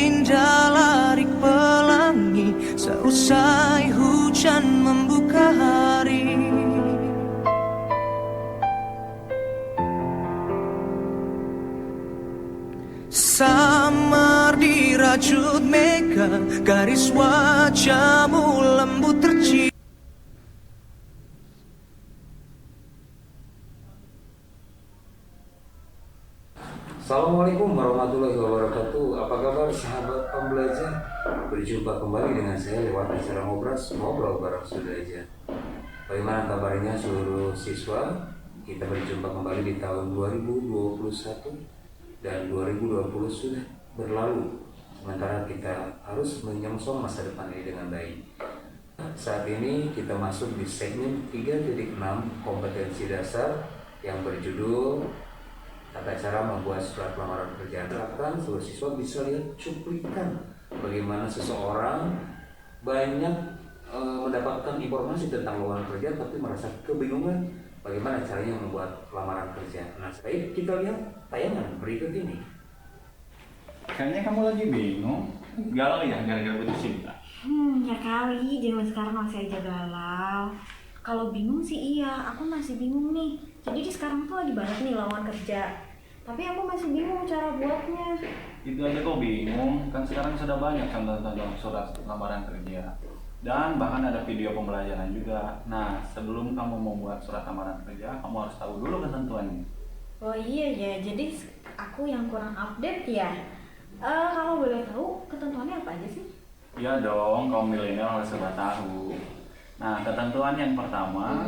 indah larik pelangi seusai hujan membuka hari. Samar dirajut mega, garis wajahmu lembut tercium. Assalamualaikum warahmatullahi wabarakatuh. Apa kabar sahabat pembelajar? Berjumpa kembali dengan saya lewat acara ngobrol bareng Sudrajat. Bagaimana kabarnya seluruh siswa? Kita berjumpa kembali di tahun 2021 dan 2020 sudah berlalu. Sementara kita harus menyongsong masa depan ini dengan baik. Saat ini kita masuk di segmen 3.6 kompetensi dasar yang berjudul tata cara membuat surat lamaran pekerjaan. Bahkan seluruh siswa bisa lihat cuplikan bagaimana seseorang banyak mendapatkan informasi tentang lowongan kerja tapi merasa kebingungan bagaimana caranya membuat lamaran kerja. Nah, baik kita lihat tayangan berikut ini. Kayaknya kamu lagi bingung, galau ya gara-gara putus cinta. Ya kali, zaman sekarang masih aja galau. Kalau bingung sih iya, aku masih bingung nih. Jadi sekarang tuh lagi banget nih lowongan kerja. Tapi aku masih bingung cara buatnya. Itu aja kok bingung, kan sekarang sudah banyak contoh-contoh surat lamaran kerja. Dan bahkan ada video pembelajaran juga. Nah, sebelum kamu membuat surat lamaran kerja, kamu harus tahu dulu ketentuannya. Oh iya ya, jadi aku yang kurang update ya. Kalau boleh tahu ketentuannya apa aja sih? Iya dong, kaum milenial harus sudah tahu. Nah, ketentuan yang pertama,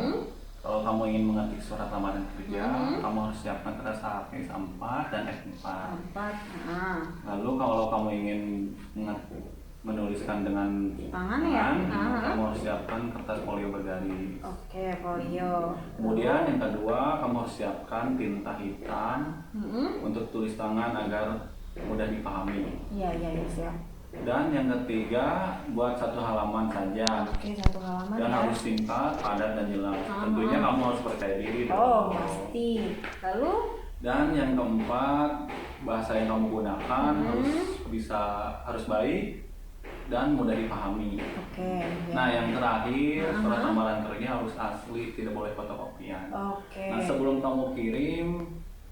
kalau kamu ingin mengetik surat lamaran kerja, kamu harus siapkan kertas A4 dan F4. Lalu kalau kamu ingin menuliskan dengan tangan ya? Kamu harus siapkan kertas folio bergaris. Oke, folio. Kemudian yang kedua, kamu harus siapkan tinta hitam untuk tulis tangan agar mudah dipahami. Iya, siap. Dan yang ketiga, buat satu halaman saja. Oke, satu halaman dan ya. harus singkat, padat dan jelas. Tentunya kamu harus percaya diri dong. Oh, pasti. Lalu? Dan yang keempat, bahasa yang kamu gunakan harus baik dan mudah dipahami. Oke. Ya. Nah, yang terakhir, surat lamaran kerja harus asli, tidak boleh fotokopian. Oke. Nah, sebelum kamu kirim,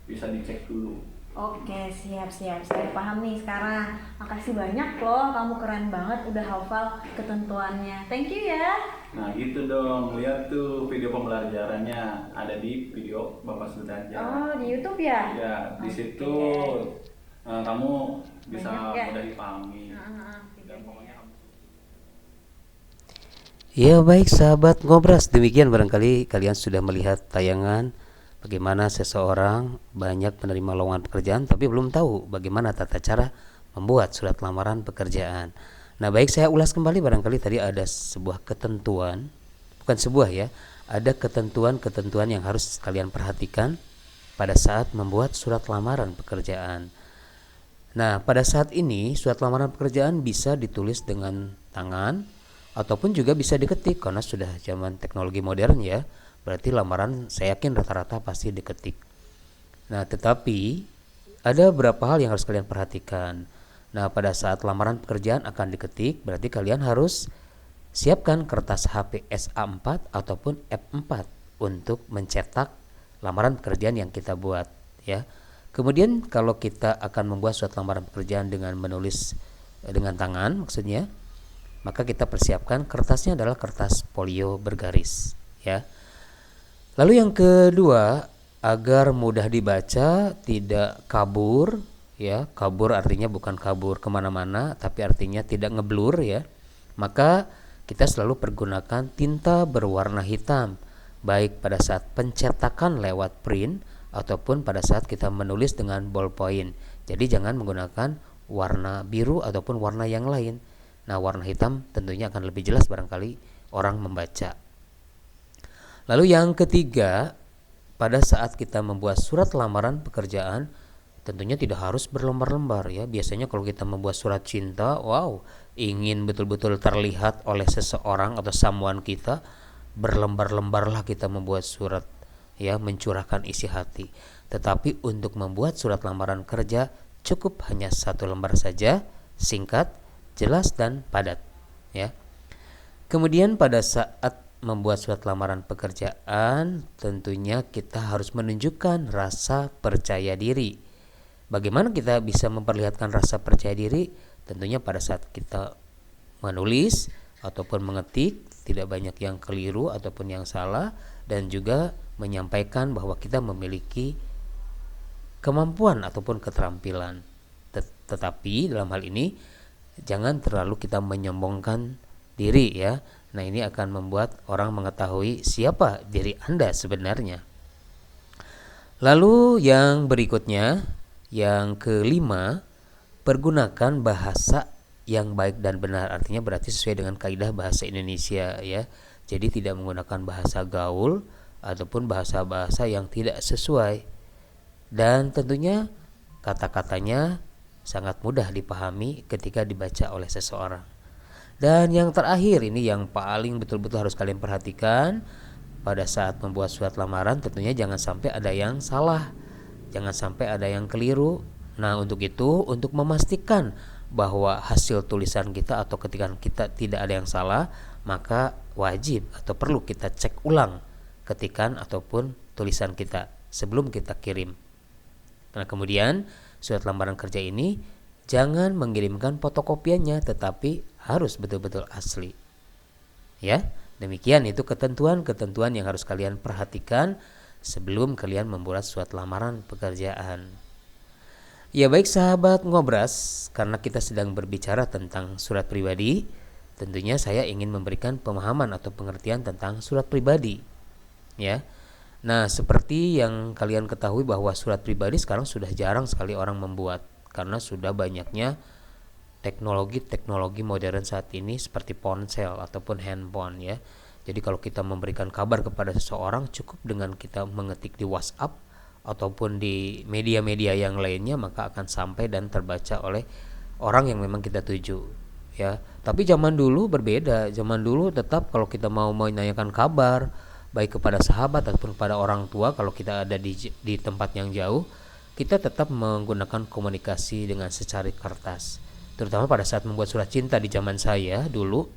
bisa dicek dulu. Oke, siap. Saya paham nih sekarang. Makasih banyak loh, kamu keren banget udah hafal ketentuannya. Thank you ya. Nah, gitu dong. Lihat tuh video pembelajarannya ada di video Bapak Sudrajat. Oh, di YouTube ya? Ya, di situ kamu bisa mudah dipahami. Dan pokoknya Ya baik sahabat ngobras, demikian barangkali kalian sudah melihat tayangan bagaimana seseorang banyak menerima lowongan pekerjaan tapi belum tahu bagaimana tata cara membuat surat lamaran pekerjaan. Nah baik, saya ulas kembali, barangkali tadi ada sebuah ketentuan, bukan sebuah ya, ada ketentuan-ketentuan yang harus kalian perhatikan pada saat membuat surat lamaran pekerjaan. Nah pada saat ini surat lamaran pekerjaan bisa ditulis dengan tangan ataupun juga bisa diketik karena sudah zaman teknologi modern ya. Berarti lamaran saya yakin rata-rata pasti diketik. Nah tetapi ada beberapa hal yang harus kalian perhatikan. Nah pada saat lamaran pekerjaan akan diketik, berarti kalian harus siapkan kertas HPS A4 ataupun F4 untuk mencetak lamaran pekerjaan yang kita buat ya. Kemudian kalau kita akan membuat surat lamaran pekerjaan dengan menulis dengan tangan maksudnya, maka kita persiapkan kertasnya adalah kertas folio bergaris ya. Lalu yang kedua, agar mudah dibaca, tidak kabur ya. Kabur artinya bukan kabur kemana-mana, tapi artinya tidak ngeblur ya. Maka kita selalu pergunakan tinta berwarna hitam, baik pada saat pencetakan lewat print ataupun pada saat kita menulis dengan ballpoint. Jadi jangan menggunakan warna biru ataupun warna yang lain. Nah warna hitam tentunya akan lebih jelas barangkali orang membaca. Lalu yang ketiga, pada saat kita membuat surat lamaran pekerjaan, tentunya tidak harus berlembar-lembar ya. Biasanya kalau kita membuat surat cinta, ingin betul-betul terlihat oleh seseorang atau someone kita, berlembar-lembarlah kita membuat surat ya, mencurahkan isi hati. Tetapi untuk membuat surat lamaran kerja cukup hanya 1 lembar saja singkat, jelas dan padat, ya. Kemudian pada saat membuat surat lamaran pekerjaan, tentunya kita harus menunjukkan rasa percaya diri. Bagaimana kita bisa memperlihatkan rasa percaya diri? Tentunya pada saat kita menulis ataupun mengetik tidak banyak yang keliru ataupun yang salah, dan juga menyampaikan bahwa kita memiliki kemampuan ataupun keterampilan. Tetapi dalam hal ini jangan terlalu kita menyombongkan diri, ya. Nah, ini akan membuat orang mengetahui siapa diri Anda sebenarnya. Lalu yang berikutnya, yang kelima, pergunakan bahasa yang baik dan benar. Artinya berarti sesuai dengan kaidah bahasa Indonesia, ya. Jadi tidak menggunakan bahasa gaul ataupun bahasa-bahasa yang tidak sesuai. Dan tentunya kata-katanya sangat mudah dipahami ketika dibaca oleh seseorang. Dan yang terakhir, ini yang paling betul-betul harus kalian perhatikan pada saat membuat surat lamaran, tentunya jangan sampai ada yang salah, jangan sampai ada yang keliru. Nah, untuk itu, untuk memastikan bahwa hasil tulisan kita atau ketikan kita tidak ada yang salah, maka wajib atau perlu kita cek ulang ketikan ataupun tulisan kita sebelum kita kirim. Nah, kemudian surat lamaran kerja ini jangan mengirimkan fotokopiannya, tetapi harus betul-betul asli. Ya, demikian itu ketentuan-ketentuan yang harus kalian perhatikan sebelum kalian membuat surat lamaran pekerjaan. Ya, baik sahabat Ngobras, karena kita sedang berbicara tentang surat pribadi, tentunya saya ingin memberikan pemahaman atau pengertian tentang surat pribadi. Ya. Nah, seperti yang kalian ketahui bahwa surat pribadi sekarang sudah jarang sekali orang membuat karena sudah banyaknya teknologi modern saat ini seperti ponsel ataupun handphone, ya. Jadi kalau kita memberikan kabar kepada seseorang, cukup dengan kita mengetik di WhatsApp ataupun di media-media yang lainnya, maka akan sampai dan terbaca oleh orang yang memang kita tuju, ya. Tapi zaman dulu berbeda. Zaman dulu tetap kalau kita mau menanyakan kabar baik kepada sahabat ataupun kepada orang tua, kalau kita ada di tempat yang jauh, kita tetap menggunakan komunikasi dengan secari kertas. Terutama pada saat membuat surat cinta di zaman saya dulu,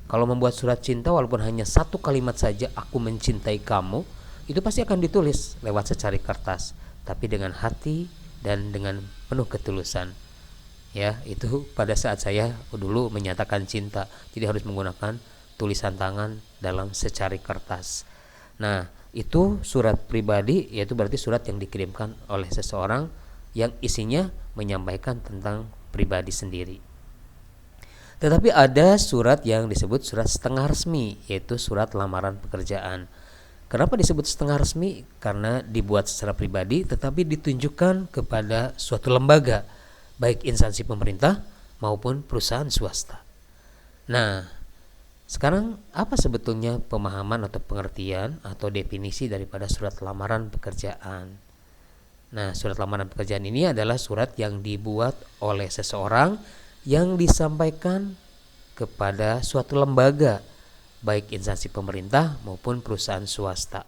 kalau membuat surat cinta walaupun hanya satu kalimat saja, aku mencintai kamu, itu pasti akan ditulis lewat secari kertas, tapi dengan hati dan dengan penuh ketulusan. Ya, itu pada saat saya dulu menyatakan cinta, jadi harus menggunakan tulisan tangan dalam secari kertas. Nah, itu surat pribadi, yaitu berarti surat yang dikirimkan oleh seseorang yang isinya menyampaikan tentang pribadi sendiri. Tetapi ada surat yang disebut surat setengah resmi, yaitu surat lamaran pekerjaan. Kenapa disebut setengah resmi? Karena dibuat secara pribadi tetapi ditunjukkan kepada suatu lembaga, baik instansi pemerintah maupun perusahaan swasta. Nah, sekarang apa sebetulnya pemahaman atau pengertian atau definisi daripada surat lamaran pekerjaan? Nah, surat lamaran pekerjaan ini adalah surat yang dibuat oleh seseorang yang disampaikan kepada suatu lembaga, baik instansi pemerintah maupun perusahaan swasta.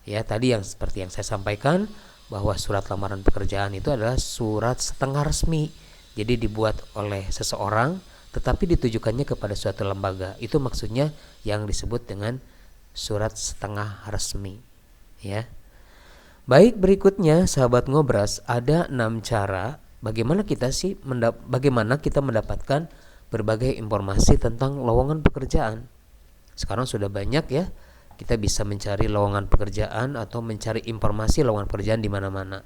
Ya, tadi yang seperti yang saya sampaikan bahwa surat lamaran pekerjaan itu adalah surat setengah resmi. Jadi dibuat oleh seseorang tetapi ditujukannya kepada suatu lembaga. Itu maksudnya yang disebut dengan surat setengah resmi, ya. Baik, berikutnya sahabat Ngobras, ada 6 cara bagaimana kita mendapatkan berbagai informasi tentang lowongan pekerjaan. Sekarang sudah banyak, ya, kita bisa mencari lowongan pekerjaan atau mencari informasi lowongan pekerjaan di mana-mana.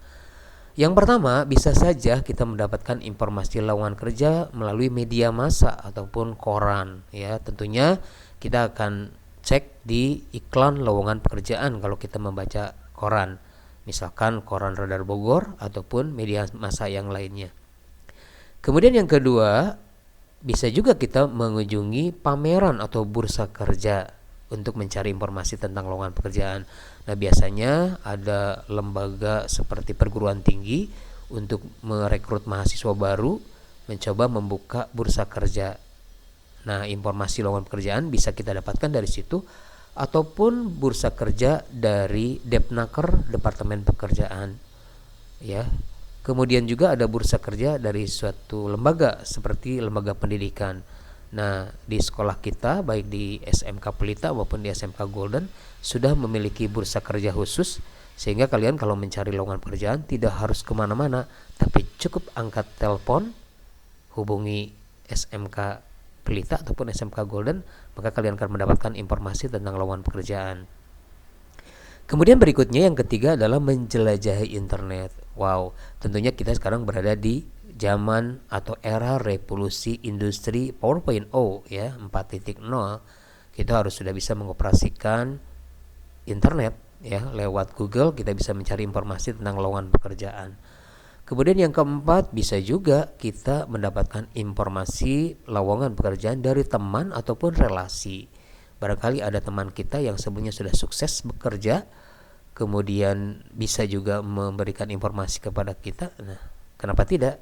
Yang pertama, bisa saja kita mendapatkan informasi lowongan kerja melalui media massa ataupun koran, ya. Tentunya kita akan cek di iklan lowongan pekerjaan kalau kita membaca koran, misalkan koran Radar Bogor ataupun media massa yang lainnya. Kemudian yang kedua, bisa juga kita mengunjungi pameran atau bursa kerja untuk mencari informasi tentang lowongan pekerjaan. Nah, biasanya ada lembaga seperti perguruan tinggi untuk merekrut mahasiswa baru, mencoba membuka bursa kerja. Nah, informasi lowongan pekerjaan bisa kita dapatkan dari situ ataupun bursa kerja dari Depnaker, Departemen Pekerjaan. Ya. Kemudian juga ada bursa kerja dari suatu lembaga seperti lembaga pendidikan. Nah, di sekolah kita baik di SMK Pelita maupun di SMK Golden sudah memiliki bursa kerja khusus, sehingga kalian kalau mencari lowongan pekerjaan tidak harus kemana-mana, tapi cukup angkat telepon, hubungi SMK Pelita ataupun SMK Golden, maka kalian akan mendapatkan informasi tentang lowongan pekerjaan. Kemudian berikutnya yang ketiga adalah menjelajahi internet. Wow, tentunya kita sekarang berada di zaman atau era revolusi industri 4.0 ya, 4.0. Kita harus sudah bisa mengoperasikan internet ya, lewat Google kita bisa mencari informasi tentang lowongan pekerjaan. Kemudian yang keempat, bisa juga kita mendapatkan informasi lowongan pekerjaan dari teman ataupun relasi. Barangkali ada teman kita yang sebelumnya sudah sukses bekerja, kemudian bisa juga memberikan informasi kepada kita. Nah, kenapa tidak?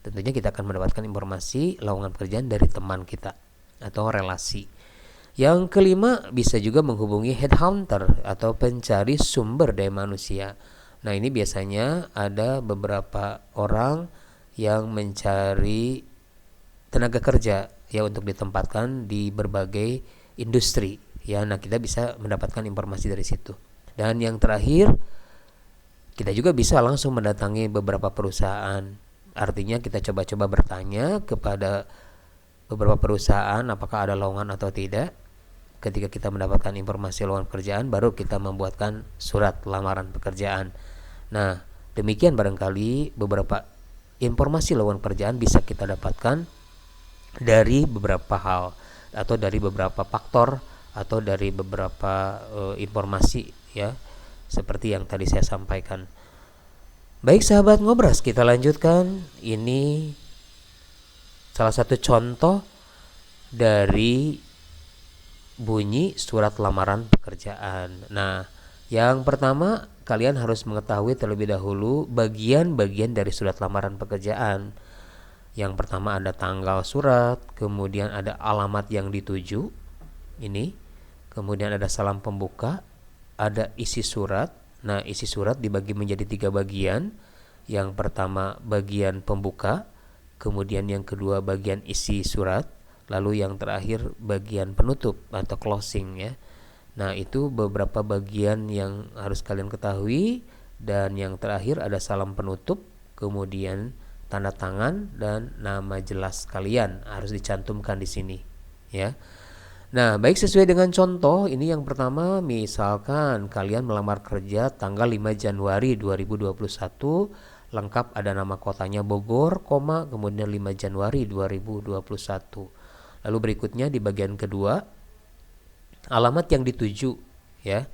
Tentunya kita akan mendapatkan informasi lowongan pekerjaan dari teman kita atau relasi. Yang kelima, bisa juga menghubungi headhunter atau pencari sumber daya manusia. Nah, ini biasanya ada beberapa orang yang mencari tenaga kerja ya untuk ditempatkan di berbagai industri ya. Nah, kita bisa mendapatkan informasi dari situ. Dan yang terakhir, kita juga bisa langsung mendatangi beberapa perusahaan. Artinya kita coba-coba bertanya kepada beberapa perusahaan apakah ada lowongan atau tidak. Ketika kita mendapatkan informasi lowongan pekerjaan, baru kita membuatkan surat lamaran pekerjaan. Nah, demikian barangkali beberapa informasi lowongan pekerjaan bisa kita dapatkan dari beberapa hal atau dari beberapa faktor atau dari beberapa informasi ya, seperti yang tadi saya sampaikan. Baik sahabat Ngobras, kita lanjutkan. Ini salah satu contoh dari bunyi surat lamaran pekerjaan. Nah, yang pertama kalian harus mengetahui terlebih dahulu bagian-bagian dari surat lamaran pekerjaan. Yang pertama ada tanggal surat, kemudian ada alamat yang dituju, ini, kemudian ada salam pembuka, ada isi surat. Nah, isi surat dibagi menjadi 3 bagian. Yang pertama bagian pembuka, kemudian yang kedua bagian isi surat, lalu yang terakhir bagian penutup atau closing ya. Nah, itu beberapa bagian yang harus kalian ketahui. Dan yang terakhir ada salam penutup, kemudian tanda tangan dan nama jelas kalian harus dicantumkan di sini ya. Nah, baik, sesuai dengan contoh ini yang pertama, misalkan kalian melamar kerja tanggal 5 Januari 2021, lengkap ada nama kotanya Bogor, kemudian 5 Januari 2021. Lalu berikutnya di bagian kedua, alamat yang dituju ya.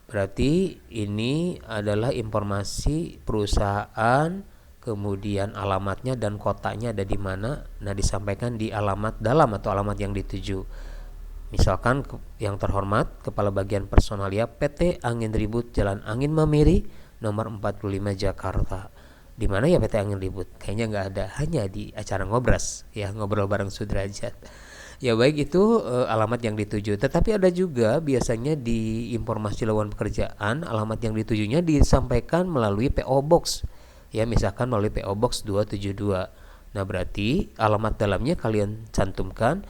Berarti ini adalah informasi perusahaan, kemudian alamatnya dan kotanya ada di mana. Nah, disampaikan di alamat dalam atau alamat yang dituju. Misalkan yang terhormat Kepala Bagian Personalia PT Angin Ribut Jalan Angin Mamiri nomor 45 Jakarta. Di mana ya PT Angin Ribut? Kayaknya nggak ada, hanya di acara Ngobras ya, ngobrol bareng Sudrajat. Ya baik, itu alamat yang dituju. Tetapi ada juga biasanya di informasi lowongan pekerjaan alamat yang ditujunya disampaikan melalui PO Box. Ya, misalkan melalui PO Box 272. Nah, berarti alamat dalamnya kalian cantumkan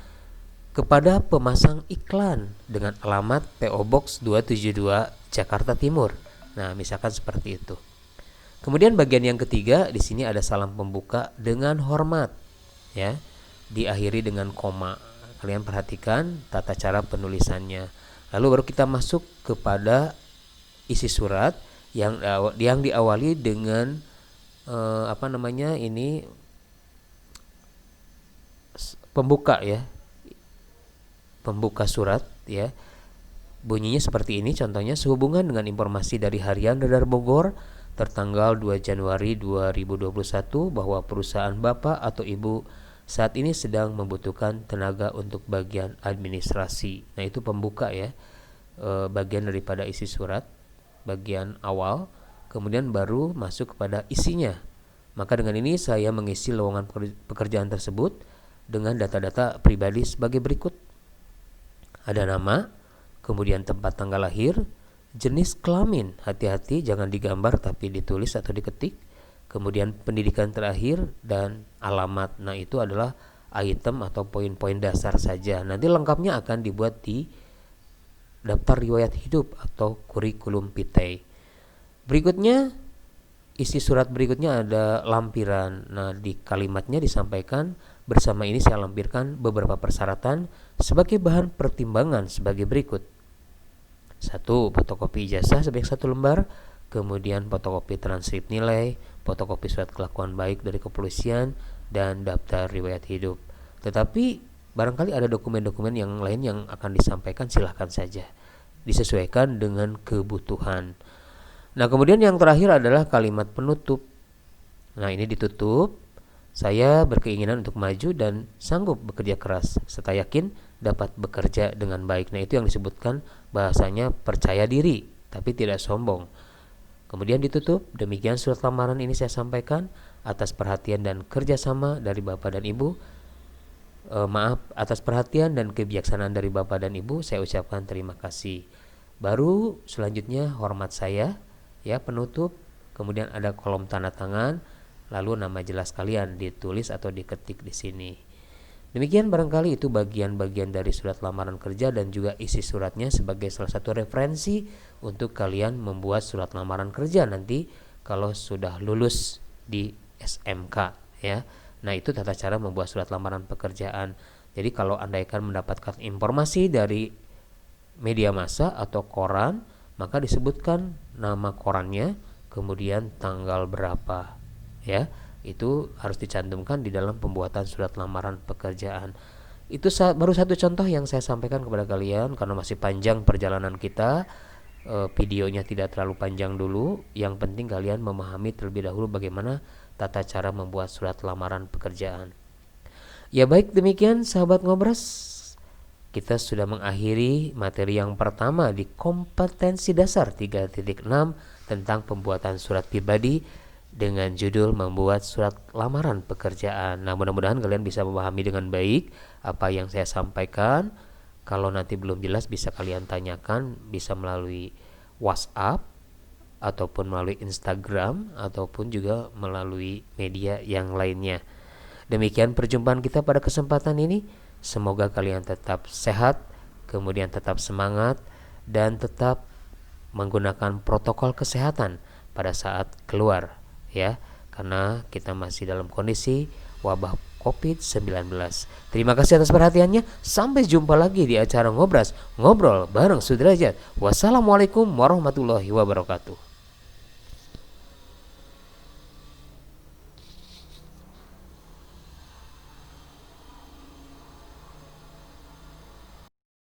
kepada pemasang iklan dengan alamat PO Box 272 Jakarta Timur. Nah, misalkan seperti itu. Kemudian bagian yang ketiga, di sini ada salam pembuka dengan hormat ya, diakhiri dengan koma. Kalian perhatikan tata cara penulisannya. Lalu baru kita masuk kepada isi surat yang diawali dengan ini pembuka ya. Pembuka surat ya. Bunyinya seperti ini contohnya: sehubungan dengan informasi dari Harian Radar Bogor tertanggal 2 Januari 2021 bahwa perusahaan Bapak atau Ibu saat ini sedang membutuhkan tenaga untuk bagian administrasi. Nah, itu pembuka ya, bagian daripada isi surat, bagian awal. Kemudian baru masuk kepada isinya. Maka dengan ini saya mengisi lowongan pekerjaan tersebut dengan data-data pribadi sebagai berikut. Ada nama, kemudian tempat tanggal lahir, jenis kelamin, hati-hati jangan digambar tapi ditulis atau diketik, kemudian pendidikan terakhir, dan alamat. Nah, itu adalah item atau poin-poin dasar saja. Nanti lengkapnya akan dibuat di daftar riwayat hidup atau kurikulum vitae. Berikutnya, isi surat berikutnya ada lampiran. Nah, di kalimatnya disampaikan, bersama ini saya lampirkan beberapa persyaratan sebagai bahan pertimbangan sebagai berikut. 1. Fotokopi ijazah sebanyak 1 lembar, kemudian fotokopi transkrip nilai, fotokopi surat kelakuan baik dari kepolisian, dan daftar riwayat hidup. Tetapi barangkali ada dokumen-dokumen yang lain yang akan disampaikan, silahkan saja, disesuaikan dengan kebutuhan. Nah, kemudian yang terakhir adalah kalimat penutup. Nah, ini ditutup, saya berkeinginan untuk maju dan sanggup bekerja keras, serta yakin dapat bekerja dengan baik. Nah, itu yang disebutkan bahasanya percaya diri, tapi tidak sombong. Kemudian ditutup, demikian surat lamaran ini saya sampaikan atas perhatian dan kerjasama dari Bapak dan Ibu. Atas perhatian dan kebijaksanaan dari Bapak dan Ibu, saya ucapkan terima kasih. Baru selanjutnya hormat saya, ya, penutup, kemudian ada kolom tanda tangan, lalu nama jelas kalian ditulis atau diketik di sini. Demikian barangkali itu bagian-bagian dari surat lamaran kerja dan juga isi suratnya sebagai salah satu referensi untuk kalian membuat surat lamaran kerja nanti kalau sudah lulus di SMK, ya. Nah, itu tata cara membuat surat lamaran pekerjaan. Jadi kalau andaikan mendapatkan informasi dari media massa atau koran, maka disebutkan nama korannya, kemudian tanggal berapa, ya. Itu harus dicantumkan di dalam pembuatan surat lamaran pekerjaan. Itu baru satu contoh yang saya sampaikan kepada kalian, karena masih panjang perjalanan kita. Videonya tidak terlalu panjang dulu. Yang penting kalian memahami terlebih dahulu bagaimana tata cara membuat surat lamaran pekerjaan. Ya, baik, demikian sahabat Ngobras, kita sudah mengakhiri materi yang pertama di kompetensi dasar 3.6 tentang pembuatan surat pribadi dengan judul membuat surat lamaran pekerjaan. Nah, mudah-mudahan kalian bisa memahami dengan baik apa yang saya sampaikan. Kalau nanti belum jelas bisa kalian tanyakan, bisa melalui WhatsApp ataupun melalui Instagram ataupun juga melalui media yang lainnya. Demikian perjumpaan kita pada kesempatan ini. Semoga kalian tetap sehat, kemudian tetap semangat, dan tetap menggunakan protokol kesehatan pada saat keluar, ya, karena kita masih dalam kondisi wabah COVID-19. Terima kasih atas perhatiannya. Sampai jumpa lagi di acara Ngobras, ngobrol bareng Sudrajat. Wassalamualaikum warahmatullahi wabarakatuh.